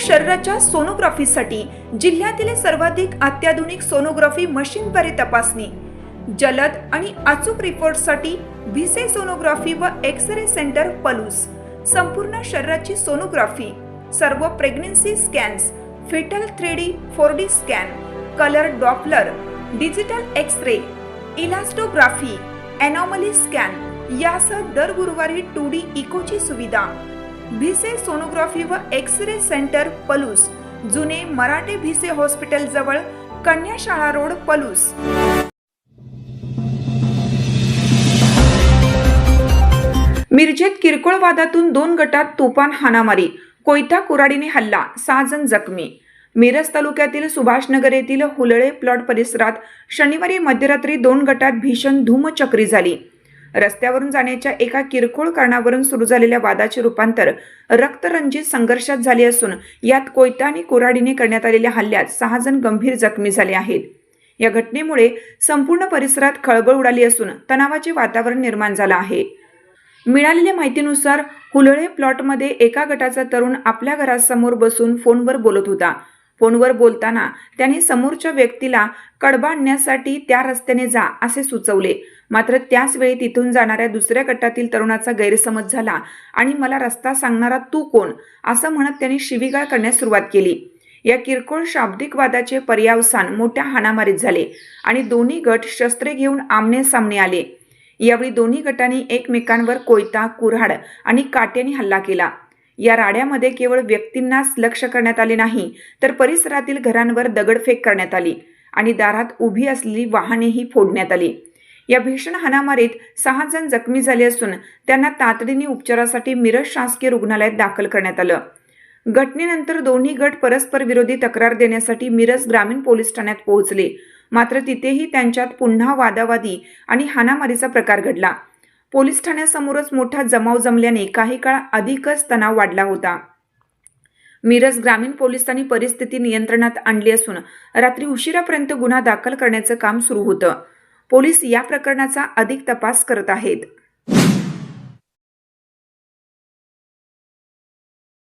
शरीराच्या सोनोग्राफीसाठी जिल्ह्यातील सर्वाधिक अत्याधुनिक सोनोग्राफी मशीनद्वारे तपासणी, जलद आणि अचूक रिपोर्टसाठी भिसे सोनोग्राफी व एक्स-रे सेंटर पलूस, संपूर्ण शरीराची सोनोग्राफी, सर्व pregnancy scans, fetal 3D 4D scan, colour Doppler, digital x-ray, elastography, anomaly scan यासह दर गुरुवारी 2D इकोची सुविधा। भिसे सोनोग्राफी व एक्स-रे सेंटर पलूस, जुने मराठे भिसे हॉस्पिटल जवळ, कन्याशाळा रोड, पलूस। मिरजेत किरकोळ वादातून 2 गटात तुफान हाणामारी, कोयता कुऱ्हाडीने हल्ला, 6 जण जखमी। मिरज तालुक्यातील सुभाषनगर येथील हुलळे प्लॉट परिसरात शनिवारी मध्यरात्री 2 गटात भीषण धूमचक्री झाली। रस्त्यावरून जाण्याच्या एका किरकोळ कारणावरून सुरू झालेल्या वादाचे रूपांतर रक्तरंजित संघर्षात झाले असून यात कोयता आणि कुऱ्हाडीने करण्यात आलेल्या हल्ल्यात 6 जण गंभीर जखमी झाले आहेत। या घटनेमुळे संपूर्ण परिसरात खळबळ उडाली असून तणावाचे वातावरण निर्माण झाले आहे। मिळालेल्या माहितीनुसार हुलळे प्लॉटमध्ये एका गटाचा तरुण आपल्या घरासमोर बसून फोनवर बोलत होता। फोनवर बोलताना त्याने समोरच्या व्यक्तीला कडबा आणण्यासाठी त्या रस्त्याने जा असे सुचवले। मात्र त्याच वेळी तिथून जाणाऱ्या दुसऱ्या गटातील तरुणाचा गैरसमज झाला आणि मला रस्ता सांगणारा तू कोण असं म्हणत त्यांनी शिवीगाळ करण्यास सुरुवात केली। या किरकोळ शाब्दिक वादाचे पर्यावसान मोठ्या हाणामारीत झाले आणि दोन्ही गट शस्त्रे घेऊन आमने सामने आले। यावेळी दोन्ही गटांनी एकमेकांवर कोयता, कुऱ्हाड आणि काट्याने हल्ला केला। या राड्यामध्ये केवळ व्यक्तींनाच लक्ष्य करण्यात आले नाही तर परिसरातील घरांवर दगडफेक करण्यात आली आणि दारात उभी असलेली वाहनेही फोडण्यात आली। या भीषण हाणामारीत 6 जण जखमी झाले असून त्यांना तातडीने उपचारासाठी मिरज शासकीय रुग्णालयात दाखल करण्यात आलं। घटनेनंतर दोन्ही गट परस्पर विरोधी तक्रार देण्यासाठी मिरज ग्रामीण पोलीस ठाण्यात पोहोचले। मात्र तिथेही त्यांच्यात पुन्हा वादावादी आणि हाणामारीचा प्रकार घडला। पोलीस ठाण्यासमोरच मोठा जमाव जमल्याने काही काळ अधिकच तणाव वाढला होता। मिरज ग्रामीण पोलिसांनी परिस्थिती नियंत्रणात आणली असून रात्री उशिरापर्यंत गुन्हा दाखल करण्याचं काम सुरू होतं। पोलीस या प्रकरणाचा अधिक तपास करत आहेत।